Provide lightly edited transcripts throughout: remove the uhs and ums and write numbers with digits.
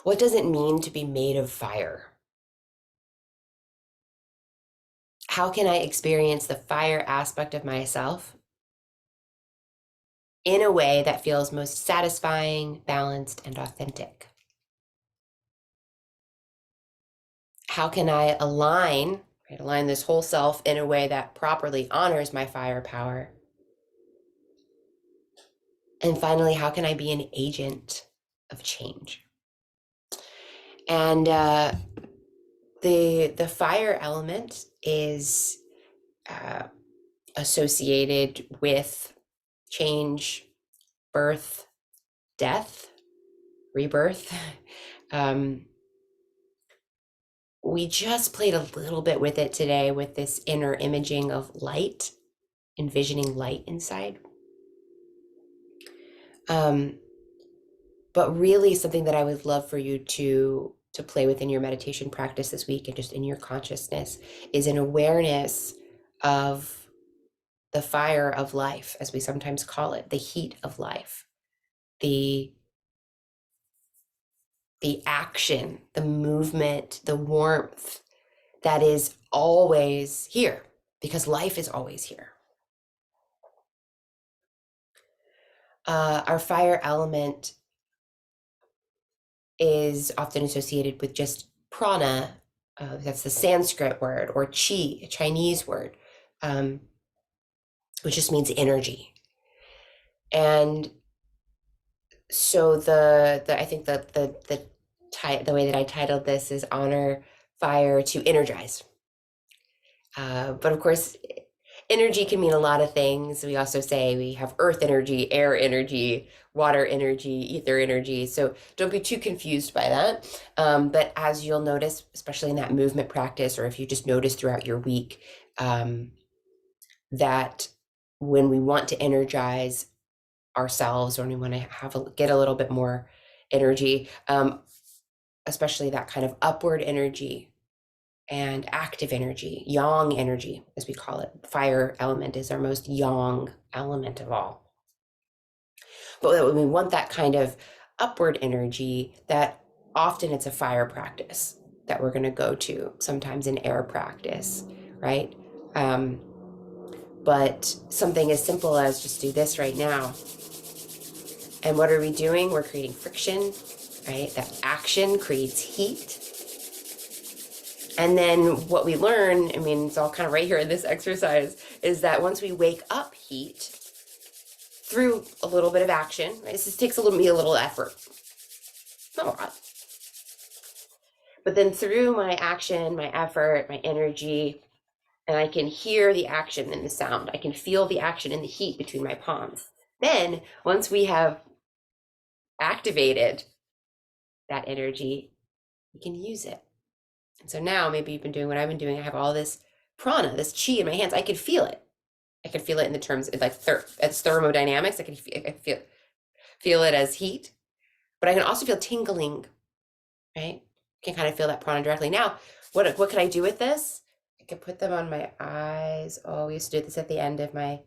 What does it mean to be made of fire? How can I experience the fire aspect of myself in a way that feels most satisfying, balanced, and authentic? How can I align this whole self in a way that properly honors my fire power? And finally, how can I be an agent of change? And the fire element is uh, associated with change, birth, death, rebirth. Um, we just played a little bit with it today with this inner imaging of light, envisioning light inside. Um, but really something that I would love for you to play with in your meditation practice this week and just in your consciousness is an awareness of the fire of life, as we sometimes call it, the heat of life, the the action, the movement, the warmth that is always here because life is always here. Our fire element is often associated with just prana. That's the Sanskrit word, or chi, a Chinese word, um, which just means energy. And so I think the way that I titled this is honor fire to energize. But of course, energy can mean a lot of things. We also say we have earth energy, air energy, water energy, ether energy. So don't be too confused by that. But as you'll notice, especially in that movement practice, or if you just notice throughout your week, that when we want to energize ourselves, or when we want to get a little bit more energy, especially that kind of upward energy and active energy, yang energy, as we call it. Fire element is our most yang element of all. But when we want that kind of upward energy, that often it's a fire practice that we're going to go to, sometimes an air practice, right? Um, but something as simple as just do this right now. And what are we doing? We're creating friction, right? That action creates heat. And then what we learn, I mean, it's all kind of right here in this exercise, is that once we wake up heat through a little bit of action, right? This takes a little effort, not a lot. But then through my action, my effort, my energy, and I can hear the action in the sound. I can feel the action in the heat between my palms. Then once we have activated that energy, we can use it. And so now maybe you've been doing what I've been doing. I have all this prana, this chi in my hands. I can feel it. I can feel it in the terms of like it's thermodynamics. I can feel it as heat, but I can also feel tingling, right? I can kind of feel that prana directly. Now, what can I do with this? I can put them on my eyes. Oh, we used to do this at the end of my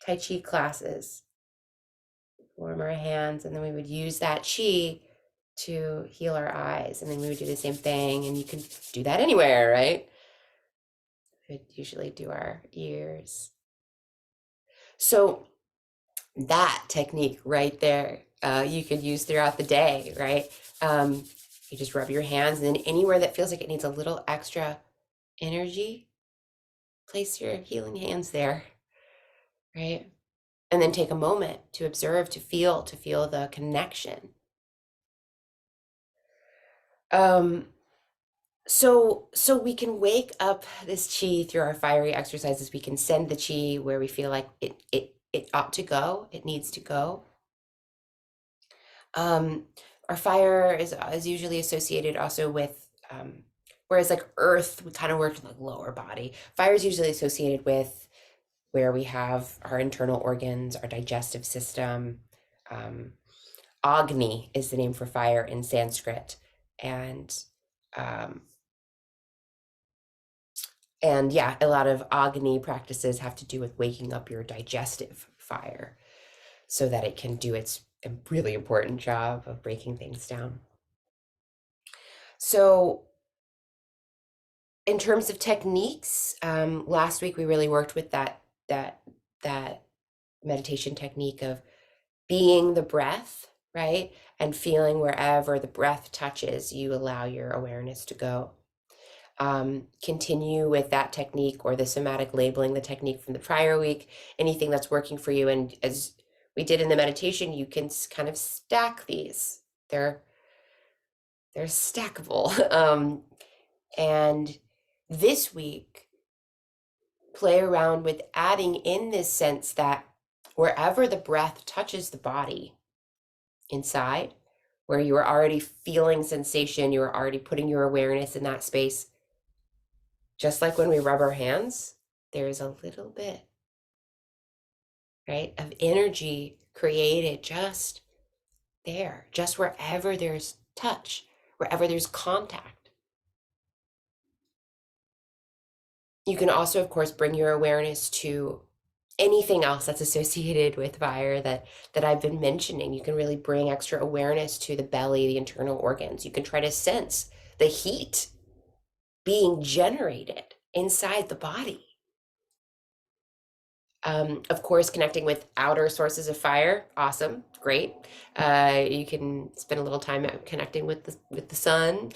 Tai Chi classes. Warm our hands, and then we would use that chi to heal our eyes, and then we would do the same thing. And you can do that anywhere, right? We would usually do our ears. So that technique right there, you could use throughout the day, right? You just rub your hands, and then anywhere that feels like it needs a little extra energy, place your healing hands there, right? And then take a moment to observe, to feel the connection. So we can wake up this chi through our fiery exercises. We can send the chi where we feel like it ought to go, it needs to go. Our fire is usually associated also with, whereas like earth, we kind of work in the lower body. Fire is usually associated with where we have our internal organs, our digestive system. Um, Agni is the name for fire in Sanskrit, and um, yeah, a lot of Agni practices have to do with waking up your digestive fire so that it can do its really important job of breaking things down. So in terms of techniques, last week we really worked with that meditation technique of being the breath, right? And feeling wherever the breath touches, you allow your awareness to go. Continue with that technique or the somatic labeling, the technique from the prior week, anything that's working for you. And as we did in the meditation, you can kind of stack these. They're stackable. And this week, play around with adding in this sense that wherever the breath touches the body inside, where you are already feeling sensation, you are already putting your awareness in that space. Just like when we rub our hands, there's a little bit, right, of energy created just there, just wherever there's touch, wherever there's contact. You can also, of course, bring your awareness to anything else that's associated with fire that I've been mentioning. You can really bring extra awareness to the belly, the internal organs. You can try to sense the heat being generated inside the body. Of course, connecting with outer sources of fire, awesome, great. You can spend a little time connecting with the sun,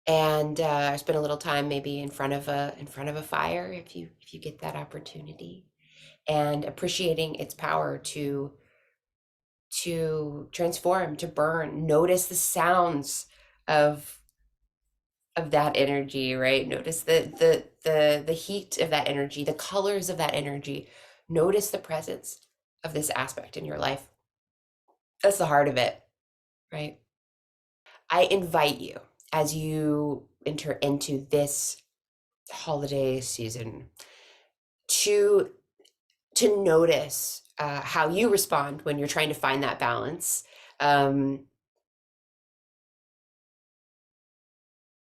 and spend a little time maybe in front of a fire if you get that opportunity, and appreciating its power to transform, to burn. Notice the sounds of that energy, right? Notice the heat of that energy, the colors of that energy. Notice the presence of this aspect in your life. That's the heart of it, right? I invite you, as you enter into this holiday season, to notice how you respond when you're trying to find that balance.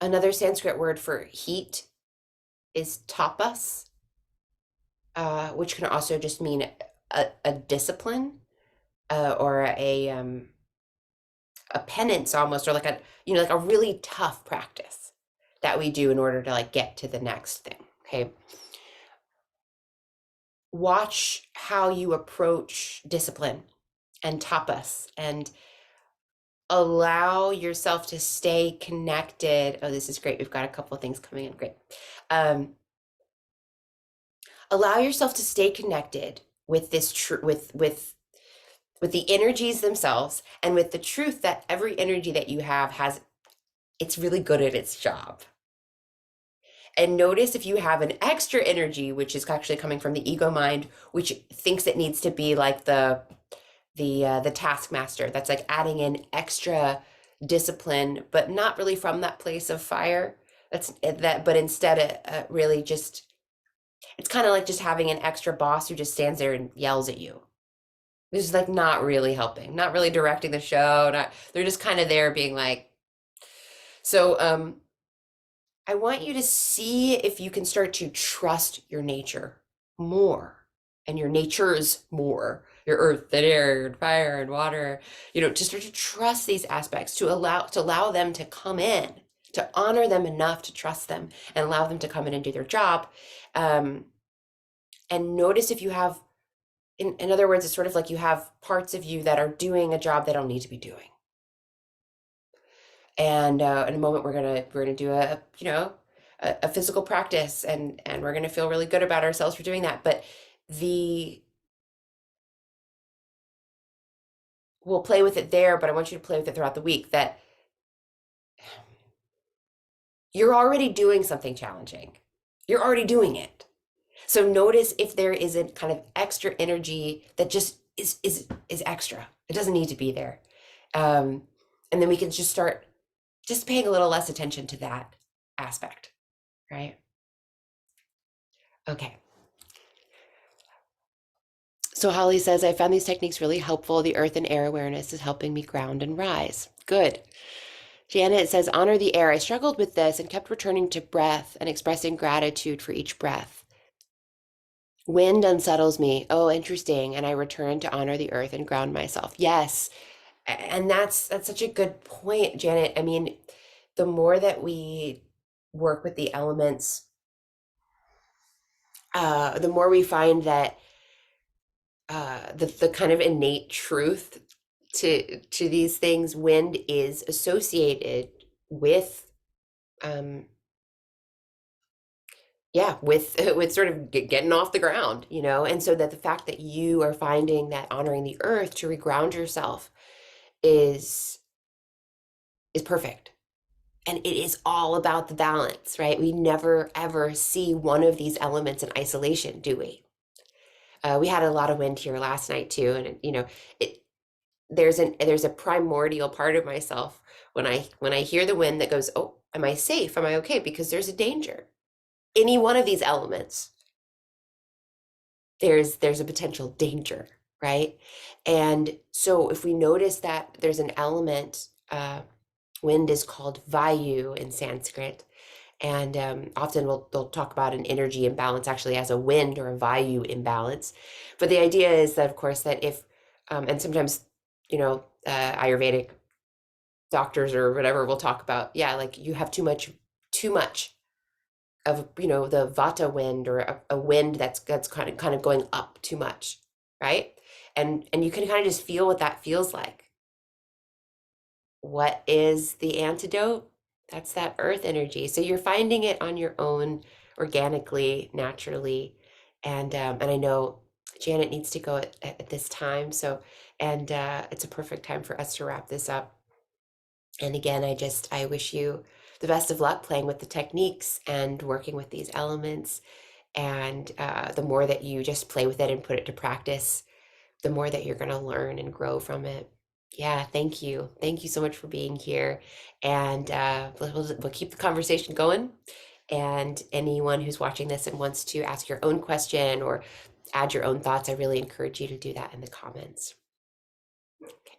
Another Sanskrit word for heat is tapas, which can also just mean a discipline, or a penance almost, or like like a really tough practice that we do in order to like get to the next thing. Okay. Watch how you approach discipline and tapas, and allow yourself to stay connected. Oh, this is great. We've got a couple of things coming in. Great. Allow yourself to stay connected with this with the energies themselves, and with the truth that every energy that you have it's really good at its job. And notice if you have an extra energy, which is actually coming from the ego mind, which thinks it needs to be like the taskmaster, that's like adding in extra discipline, but not really from that place of fire. But instead, really just, it's kind of like just having an extra boss who just stands there and yells at you. This is like not really helping, not really directing the show. They're just kind of there being like. So I want you to see if you can start to trust your nature more, and your natures more, your earth and air and fire and water, to start to trust these aspects, to allow them to come in, to honor them enough to trust them and allow them to come in and do their job. And notice if you have, in other words, it's sort of like you have parts of you that are doing a job they don't need to be doing. And in a moment, we're gonna do a physical practice, and we're gonna feel really good about ourselves for doing that. But we'll play with it there, but I want you to play with it throughout the week, that you're already doing something challenging. You're already doing it. So notice if there isn't kind of extra energy that just is extra. It doesn't need to be there. And then we can just start just paying a little less attention to that aspect, right? Okay. So Holly says, I found these techniques really helpful. The earth and air awareness is helping me ground and rise. Good. Janet says, honor the air. I struggled with this and kept returning to breath and expressing gratitude for each breath. Wind unsettles me. Oh, interesting. And I return to honor the earth and ground myself. Yes. And that's such a good point, Janet. I mean, the more that we work with the elements, the more we find that the kind of innate truth to these things, wind is associated with um, yeah, with with sort of getting off the ground, you know. And so that the fact that you are finding that honoring the earth to reground yourself is is perfect. And it is all about the balance, right? We never ever see one of these elements in isolation, do we? We had a lot of wind here last night too, and you know, it, there's a primordial part of myself when I hear the wind that goes, "Oh, am I safe? Am I okay?" Because there's a danger. Any one of these elements, there's a potential danger, right? And so if we notice that there's an element, wind is called vayu in Sanskrit, and often they'll talk about an energy imbalance actually as a wind or a vayu imbalance. But the idea is that, of course, that if and sometimes, you know, Ayurvedic doctors or whatever will talk about, yeah, like you have too much of, you know, the vata wind, or a wind that's kind of going up too much, right? And you can kind of just feel what that feels like. What is the antidote? That's that earth energy. So you're finding it on your own, organically, naturally. And I know Janet needs to go at this time. So, and it's a perfect time for us to wrap this up. And again, I wish you the best of luck playing with the techniques and working with these elements. And the more that you just play with it and put it to practice, the more that you're going to learn and grow from it. Yeah, thank you. Thank you so much for being here. And we'll keep the conversation going. And anyone who's watching this and wants to ask your own question or add your own thoughts, I really encourage you to do that in the comments. Okay.